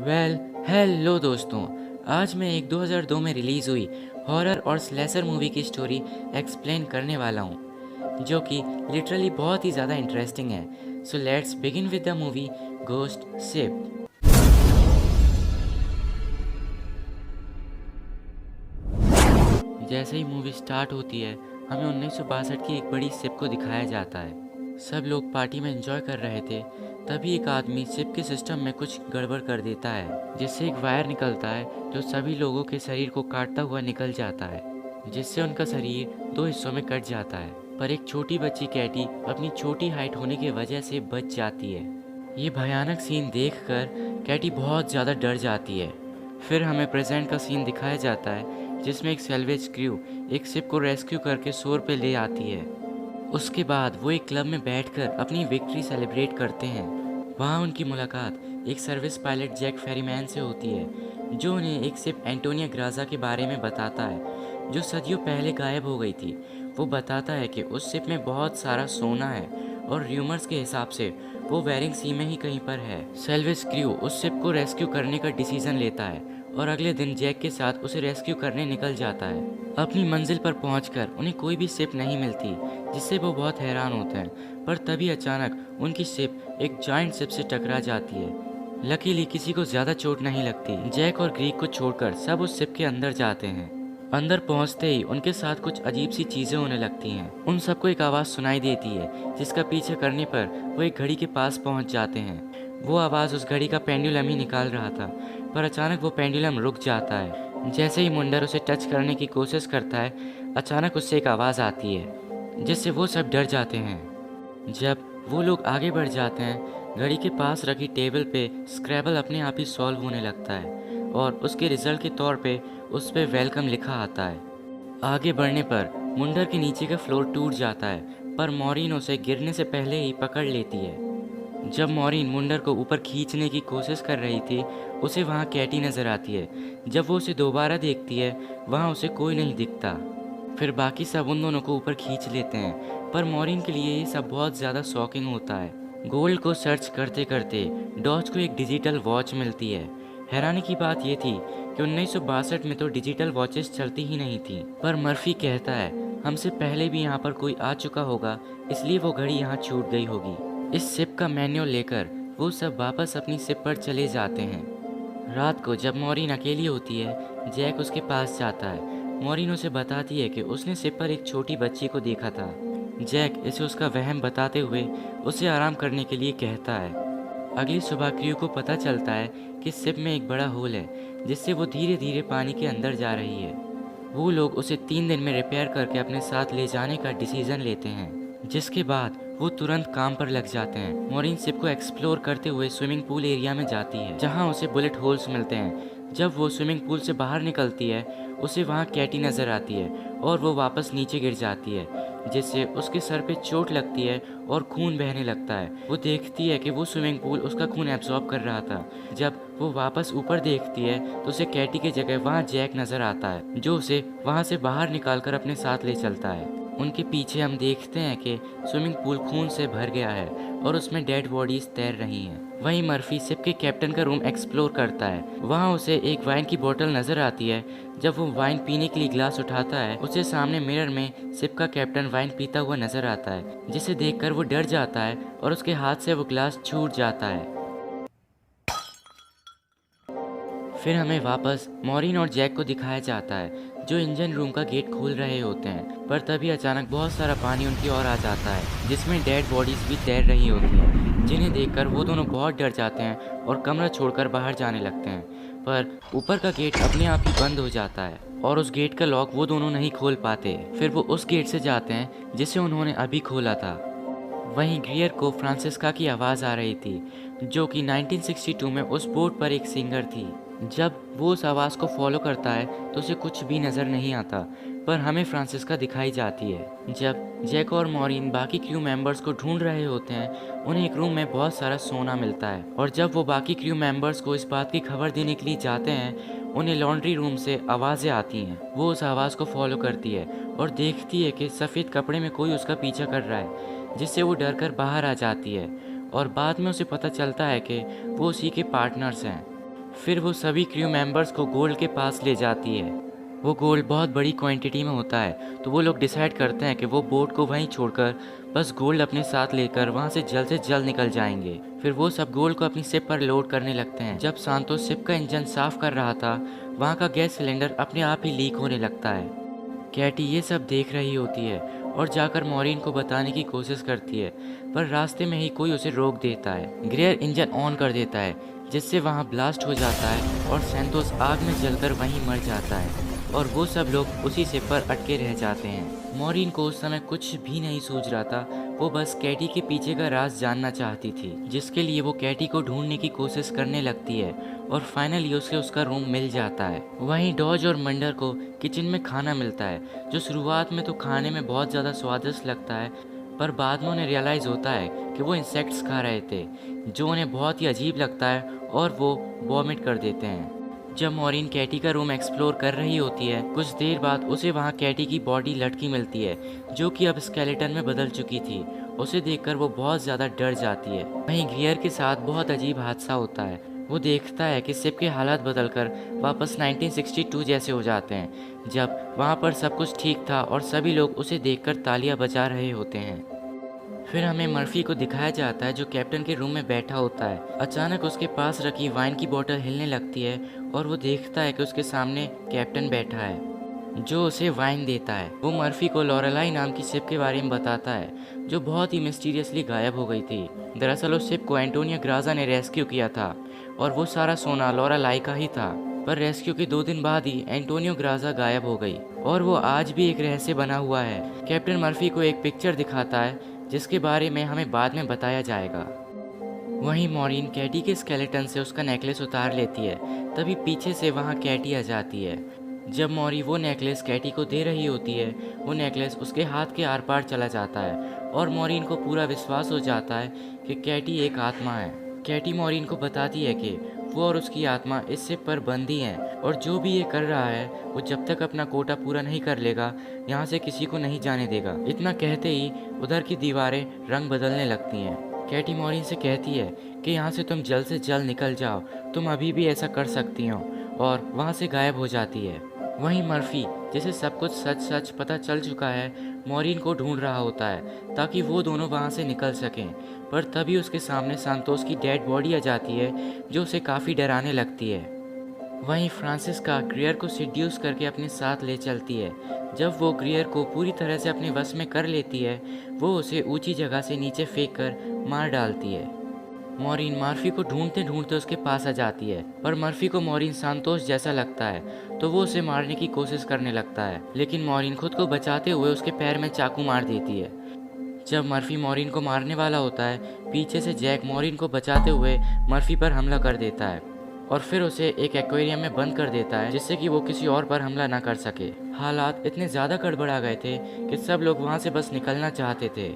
Well hello दोस्तों। आज मैं एक 2002 में रिलीज़ हुई हॉरर और स्लेशर मूवी की स्टोरी एक्सप्लेन करने वाला हूँ, जो कि लिटरली बहुत ही ज़्यादा इंटरेस्टिंग है। So let's begin with the movie ghost ship. जैसे ही मूवी स्टार्ट होती है, हमें 1962 की एक बड़ी शिप को दिखाया जाता है। सब लोग पार्टी में एंजॉय कर रहे थे, तभी एक आदमी शिप के सिस्टम में कुछ गड़बड़ कर देता है, जिससे एक वायर निकलता है जो सभी लोगों के शरीर को काटता हुआ निकल जाता है, जिससे उनका शरीर दो हिस्सों में कट जाता है। पर एक छोटी बच्ची कैटी अपनी छोटी हाइट होने की वजह से बच जाती है। ये भयानक सीन देखकर कैटी बहुत ज़्यादा डर जाती है। फिर हमें प्रेजेंट का सीन दिखाया जाता है, जिसमें एक सैल्वेज क्रू एक शिप को रेस्क्यू करके शोर पे ले आती है। उसके बाद वो एक क्लब में बैठकर अपनी विक्ट्री सेलिब्रेट करते हैं। वहाँ उनकी मुलाकात एक सर्विस पायलट जैक फेरीमैन से होती है, जो उन्हें एक शिप एंटोनिया ग्राजा के बारे में बताता है, जो सदियों पहले गायब हो गई थी। वो बताता है कि उस शिप में बहुत सारा सोना है और र्यूमर्स के हिसाब से वो वेरिंग सी में ही कहीं पर है। सेल्वेज क्रू उस शिप को रेस्क्यू करने का डिसीजन लेता है और अगले दिन जैक के साथ उसे रेस्क्यू करने निकल जाता है। अपनी मंजिल पर पहुंचकर उन्हें कोई भी शिप नहीं मिलती, जिससे वो बहुत हैरान होते हैं। पर तभी अचानक उनकी शिप एक जायंट शिप से टकरा जाती है। लकीली किसी को ज़्यादा चोट नहीं लगती। जैक और ग्रीक को छोड़कर सब उस शिप के अंदर जाते हैं। अंदर पहुंचते ही उनके साथ कुछ अजीब सी चीज़ें होने लगती हैं। उन सबको एक आवाज़ सुनाई देती है, जिसका पीछे करने पर वो एक घड़ी के पास पहुंच जाते हैं। वो आवाज़ उस घड़ी का पेंडुलम ही निकाल रहा था, पर अचानक वो पेंडुलम रुक जाता है। जैसे ही मुंडर उसे टच करने की कोशिश करता है, अचानक उससे एक आवाज़ आती है, जिससे वो सब डर जाते हैं। जब वो लोग आगे बढ़ जाते हैं, घड़ी के पास रखी टेबल पे स्क्रैबल अपने आप ही सॉल्व होने लगता है और उसके रिजल्ट के तौर पे उस पे वेलकम लिखा आता है। आगे बढ़ने पर मुंडर के नीचे का फ्लोर टूट जाता है, पर मॉरीन उसे गिरने से पहले ही पकड़ लेती है। जब मॉरीन मुंडर को ऊपर खींचने की कोशिश कर रही थी, उसे वहाँ कैटी नज़र आती है। जब वो उसे दोबारा देखती है, वहाँ उसे कोई नहीं दिखता। फिर बाकी सब उन दोनों को ऊपर खींच लेते हैं, पर मॉरीन के लिए ये सब बहुत ज़्यादा शॉकिंग होता है। गोल्ड को सर्च करते करते डॉज को एक डिजिटल वॉच मिलती है। हैरानी की बात यह थी कि 1962 में तो डिजिटल वॉचेस चलती ही नहीं थी। पर मर्फी कहता है हमसे पहले भी यहाँ पर कोई आ चुका होगा, इसलिए वो घड़ी यहाँ छूट गई होगी। इस शिप का मैन्युअल लेकर वो सब वापस अपनी शिप पर चले जाते हैं। रात को जब मॉरीन अकेली होती है, जैक उसके पास जाता है। मॉरीन उसे बताती है कि उसने शिप पर एक छोटी बच्ची को देखा था। जैक इसे उसका वहम बताते हुए उसे आराम करने के लिए कहता है। अगली सुबह क्रू को पता चलता है कि शिप में एक बड़ा होल है, जिससे वो धीरे धीरे पानी के अंदर जा रही है। वो लोग उसे 3 दिन में रिपेयर करके अपने साथ ले जाने का डिसीजन लेते हैं, जिसके बाद वो तुरंत काम पर लग जाते हैं। मॉरीन शिप को एक्सप्लोर करते हुए स्विमिंग पूल एरिया में जाती है, जहां उसे बुलेट होल्स मिलते हैं। जब वो स्विमिंग पूल से बाहर निकलती है, उसे वहां कैटी नज़र आती है और वो वापस नीचे गिर जाती है, जिससे उसके सर पे चोट लगती है और खून बहने लगता है। वो देखती है कि वो स्विमिंग पूल उसका खून एब्जॉर्ब कर रहा था। जब वो वापस ऊपर देखती है तो उसे कैटी की जगह वहाँ जैक नज़र आता है, जो उसे वहाँ से बाहर निकालकर अपने साथ ले चलता है। उनके पीछे हम देखते हैं कि स्विमिंग पूल खून से भर गया है और उसमें डेड बॉडीज तैर रही हैं। वहीं मर्फी शिप के कैप्टन का रूम एक्सप्लोर करता है। वहाँ उसे एक वाइन की बोतल नजर आती है। जब वो वाइन पीने के लिए गिलास उठाता है, उसे सामने मिरर में शिप का कैप्टन वाइन पीता हुआ नजर आता है, जिसे देखकर वो डर जाता है और उसके हाथ से वो गिलास छूट जाता है। फिर हमें वापस मॉरीन और जैक को दिखाया जाता है, जो इंजन रूम का गेट खोल रहे होते हैं। पर तभी अचानक बहुत सारा पानी उनकी ओर आ जाता है, जिसमें डेड बॉडीज भी तैर रही होती हैं, जिन्हें देखकर वो दोनों बहुत डर जाते हैं और कमरा छोड़कर बाहर जाने लगते हैं। पर ऊपर का गेट अपने आप ही बंद हो जाता है और उस गेट का लॉक वो दोनों नहीं खोल पाते। फिर वो उस गेट से जाते हैं जिसे उन्होंने अभी खोला था। वहीं ग्रियर को फ्रांसिस्का की आवाज़ आ रही थी, जो कि 1962 में उस बोट पर एक सिंगर थी। जब वो उस आवाज़ को फॉलो करता है तो उसे कुछ भी नज़र नहीं आता, पर हमें फ्रांसिस्का दिखाई जाती है। जब जैक और मॉरीन बाकी क्रू मेंबर्स को ढूंढ रहे होते हैं, उन्हें एक रूम में बहुत सारा सोना मिलता है और जब वो बाकी क्रू मेंबर्स को इस बात की खबर देने के लिए जाते हैं, उन्हें लॉन्ड्री रूम से आवाज़ें आती हैं। वो उस आवाज़ को फॉलो करती है और देखती है कि सफ़ेद कपड़े में कोई उसका पीछा कर रहा है, जिससे वो डर कर बाहर आ जाती है और बाद में उसे पता चलता है कि वो उसी के पार्टनर्स हैं। फिर वो सभी क्रू मेंबर्स को गोल्ड के पास ले जाती है। वो गोल्ड बहुत बड़ी क्वांटिटी में होता है, तो वो लोग डिसाइड करते हैं कि वो बोट को वहीं छोड़कर बस गोल्ड अपने साथ लेकर वहाँ से जल्द निकल जाएंगे। फिर वो सब गोल्ड को अपनी शिप पर लोड करने लगते हैं। जब सांतोस शिप का इंजन साफ कर रहा था, वहाँ का गैस सिलेंडर अपने आप ही लीक होने लगता है। कैटी ये सब देख रही होती है और जाकर मॉरिन को बताने की कोशिश करती है, पर रास्ते में ही कोई उसे रोक देता है। ग्रेयर इंजन ऑन कर देता है, जिससे वहाँ ब्लास्ट हो जाता है और सैंतोस आग में जलकर वहीं मर जाता है और वो सब लोग उसी शिप पर अटके रह जाते हैं। मॉरिन को उस समय कुछ भी नहीं सूझ रहा था, वो बस कैटी के पीछे का राज जानना चाहती थी, जिसके लिए वो कैटी को ढूंढने की कोशिश करने लगती है और फाइनली उसे उसका रूम मिल जाता है। वहीं डॉज और मंडर को किचन में खाना मिलता है, जो शुरुआत में तो खाने में बहुत ज़्यादा स्वादिष्ट लगता है, पर बाद में उन्हें रियलाइज़ होता है कि वो इंसेक्ट्स खा रहे थे, जो उन्हें बहुत ही अजीब लगता है और वो वॉमिट कर देते हैं। जब मॉरिन कैटी का रूम एक्सप्लोर कर रही होती है, कुछ देर बाद उसे वहाँ कैटी की बॉडी लटकी मिलती है, जो कि अब स्केलेटन में बदल चुकी थी। उसे देखकर वो बहुत ज़्यादा डर जाती है। वहीं ग्रियर के साथ बहुत अजीब हादसा होता है। वो देखता है कि शिप के हालात बदलकर वापस 1962 जैसे हो जाते हैं, जब वहाँ पर सब कुछ ठीक था और सभी लोग उसे देखकर तालियां बजा रहे होते हैं। फिर हमें मर्फी को दिखाया जाता है, जो कैप्टन के रूम में बैठा होता है। अचानक उसके पास रखी वाइन की बोतल हिलने लगती है और वो देखता है कि उसके सामने कैप्टन बैठा है, जो उसे वाइन देता है। वो मर्फी को लॉरेलाई नाम की शिप के बारे में बताता है, जो बहुत ही मिस्टीरियसली गायब हो गई थी। दरअसल उस शिप को एंटोनियो ग्राजा ने रेस्क्यू किया था और वो सारा सोना लॉरेलाई का ही था। पर रेस्क्यू के 2 दिन बाद ही एंटोनियो ग्राजा गायब हो गई और वो आज भी एक रहस्य बना हुआ है। कैप्टन मर्फी को एक पिक्चर दिखाता है, जिसके बारे में हमें बाद में बताया जाएगा। वहीं मॉरिन कैटी के स्केलेटन से उसका नेकलेस उतार लेती है, तभी पीछे से वहां कैटी आ जाती है। जब मॉरी वो नेकलेस कैटी को दे रही होती है, वो नेकलेस उसके हाथ के आर पार चला जाता है और मॉरिन को पूरा विश्वास हो जाता है कि कैटी एक आत्मा है। कैटी मॉरिन को बताती है कि वो और उसकी आत्मा इस शिप पर बंदी हैं और जो भी ये कर रहा है, वो जब तक अपना कोटा पूरा नहीं कर लेगा, यहाँ से किसी को नहीं जाने देगा। इतना कहते ही उधर की दीवारें रंग बदलने लगती हैं। कैटी मॉरिन से कहती है कि यहाँ से तुम जल्द से जल्द निकल जाओ, तुम अभी भी ऐसा कर सकती हो, और वहाँ से गायब हो जाती है। वहीं मर्फी, जिसे सब कुछ सच सच पता चल चुका है, मॉरिन को ढूंढ रहा होता है ताकि वो दोनों वहाँ से निकल सकें, पर तभी उसके सामने सांतोस की डेड बॉडी आ जाती है, जो उसे काफ़ी डराने लगती है। वहीं फ्रांसिस्का ग्रियर को सिड्यूस करके अपने साथ ले चलती है। जब वो ग्रियर को पूरी तरह से अपने वश में कर लेती है, वो उसे ऊंची जगह से नीचे फेंक कर मार डालती है। मॉरिन मर्फी को ढूंढते ढूंढते उसके पास आ जाती है, पर मर्फी को मॉरिन सांतोस जैसा लगता है, तो वो उसे मारने की कोशिश करने लगता है, लेकिन मॉरिन खुद को बचाते हुए उसके पैर में चाकू मार देती है। जब मर्फी मॉरिन को मारने वाला होता है, पीछे से जैक मॉरिन को बचाते हुए मर्फी पर हमला कर देता है और फिर उसे एक एक्वेरियम में बंद कर देता है, जिससे कि वो किसी और पर हमला ना कर सके। हालात इतने ज़्यादा गड़बड़ा गए थे कि सब लोग वहाँ से बस निकलना चाहते थे।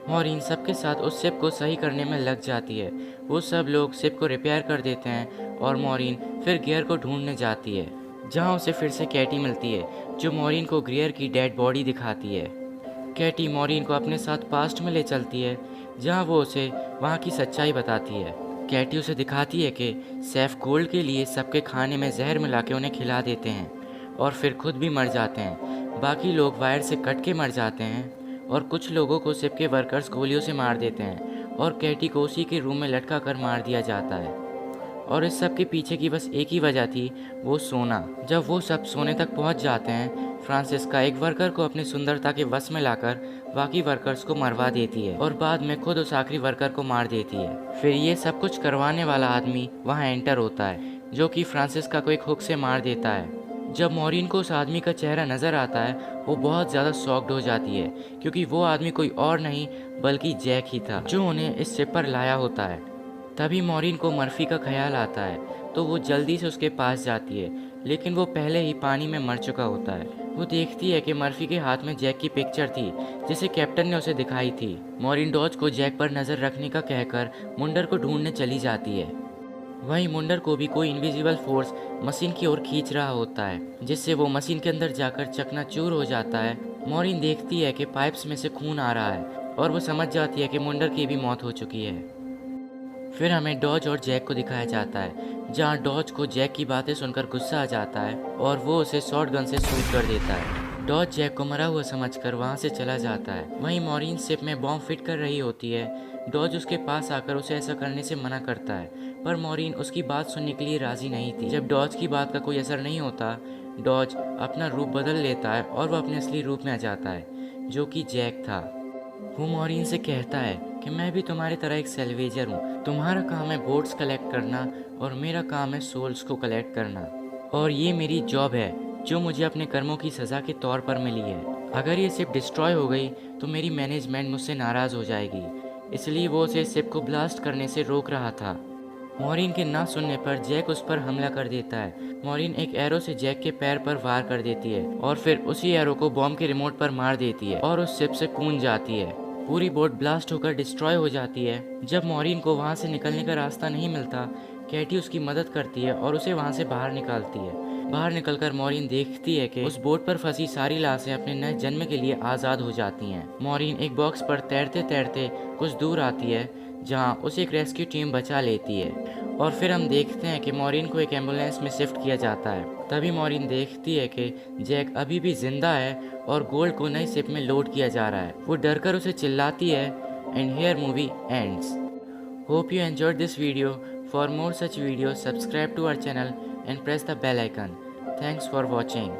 मॉरिन सबके साथ उस शिप को सही करने में लग जाती है। वो सब लोग शिप को रिपेयर कर देते हैं और मॉरिन फिर गियर को ढूंढने जाती है, जहाँ उसे फिर से कैटी मिलती है, जो मॉरिन को गियर की डेड बॉडी दिखाती है। कैटी मॉरिन को अपने साथ पास्ट में ले चलती है, जहाँ वो उसे वहाँ की सच्चाई बताती है। कैटी उसे दिखाती है कि सैफ गोल्ड के लिए सबके खाने में जहर मिला के उन्हें खिला देते हैं और फिर खुद भी मर जाते हैं। बाकी लोग वायर से कट के मर जाते हैं और कुछ लोगों को शिप के वर्कर्स गोलियों से मार देते हैं और कैटी को उसी के रूम में लटका कर मार दिया जाता है। और इस सब के पीछे की बस एक ही वजह थी, वो सोना। जब वो सब सोने तक पहुंच जाते हैं, फ्रांसिस्का एक वर्कर को अपनी सुंदरता के वश में लाकर बाकी वर्कर्स को मरवा देती है और बाद में खुद उस आखिरी वर्कर को मार देती है। फिर ये सब कुछ करवाने वाला आदमी वहाँ एंटर होता है, जो कि फ्रांसिस्का को एक हुक से मार देता है। जब मॉरिन को उस आदमी का चेहरा नज़र आता है, वो बहुत ज़्यादा शॉक्ड हो जाती है, क्योंकि वो आदमी कोई और नहीं बल्कि जैक ही था, जो उन्हें इस शिप पर लाया होता है। तभी मॉरिन को मर्फी का ख्याल आता है, तो वो जल्दी से उसके पास जाती है, लेकिन वो पहले ही पानी में मर चुका होता है। वो देखती है कि मर्फी के हाथ में जैक की पिक्चर थी, जिसे कैप्टन ने उसे दिखाई थी। मॉरिन डॉज को जैक पर नज़र रखने का कहकर मुंडर को ढूंढने चली जाती है। वहीं मुंडर को भी कोई इनविजिबल फोर्स मशीन की ओर खींच रहा होता है, जिससे वो मशीन के अंदर जाकर चकनाचूर हो जाता है। मॉरिन देखती है कि पाइप्स में से खून आ रहा है और वो समझ जाती है कि मुंडर की भी मौत हो चुकी है। फिर हमें डॉज और जैक को दिखाया जाता है, जहाँ डॉज को जैक की बातें सुनकर गुस्सा आ जाता है और वो उसे शॉट गन से शूट कर देता है। डॉज जैक को मरा हुआ समझकर वहाँ से चला जाता है। वहीं मॉरीन शिप में बॉम्ब फिट कर रही होती है। डॉज उसके पास आकर उसे ऐसा करने से मना करता है, पर मॉरीन उसकी बात सुनने के लिए राजी नहीं थी। जब डॉज की बात का कोई असर नहीं होता, डॉज अपना रूप बदल लेता है और वह अपने असली रूप में आ जाता है, जो कि जैक था। वो मॉरीन से कहता है कि मैं भी तुम्हारी तरह एक सेल्वेजर हूँ। तुम्हारा काम है बोट्स कलेक्ट करना और मेरा काम है सोल्स को कलेक्ट करना, और ये मेरी जॉब है जो मुझे अपने कर्मों की सज़ा के तौर पर मिली है। अगर ये शिप डिस्ट्रॉय हो गई तो मेरी मैनेजमेंट मुझसे नाराज़ हो जाएगी, इसलिए वो उसे शिप को ब्लास्ट करने से रोक रहा था। मॉरीन के ना सुनने पर जैक उस पर हमला कर देता है। मॉरीन एक एरो से जैक के पैर पर वार कर देती है और फिर उसी एरो को बॉम्ब के रिमोट पर मार देती है और उस शिप से कूद जाती है। पूरी बोट ब्लास्ट होकर डिस्ट्रॉय हो जाती है। जब मॉरीन को वहाँ से निकलने का रास्ता नहीं मिलता, कैटी उसकी मदद करती है और उसे वहाँ से बाहर निकालती है। बाहर निकलकर मॉरीन देखती है कि उस बोट पर फंसी सारी लाशें अपने नए जन्म के लिए आज़ाद हो जाती हैं। मॉरीन एक बॉक्स पर तैरते तैरते कुछ दूर आती है, जहां उसे एक रेस्क्यू टीम बचा लेती है। और फिर हम देखते हैं कि मॉरीन को एक एम्बुलेंस में शिफ्ट किया जाता है। तभी मॉरीन देखती है कि जैक अभी भी जिंदा है और गोल्ड को नई शिप में लोड किया जा रहा है। वो डरकर उसे चिल्लाती है। And here movie ends. Hope you enjoyed this video. For more such videos, subscribe to our channel and press the bell icon. Thanks for watching.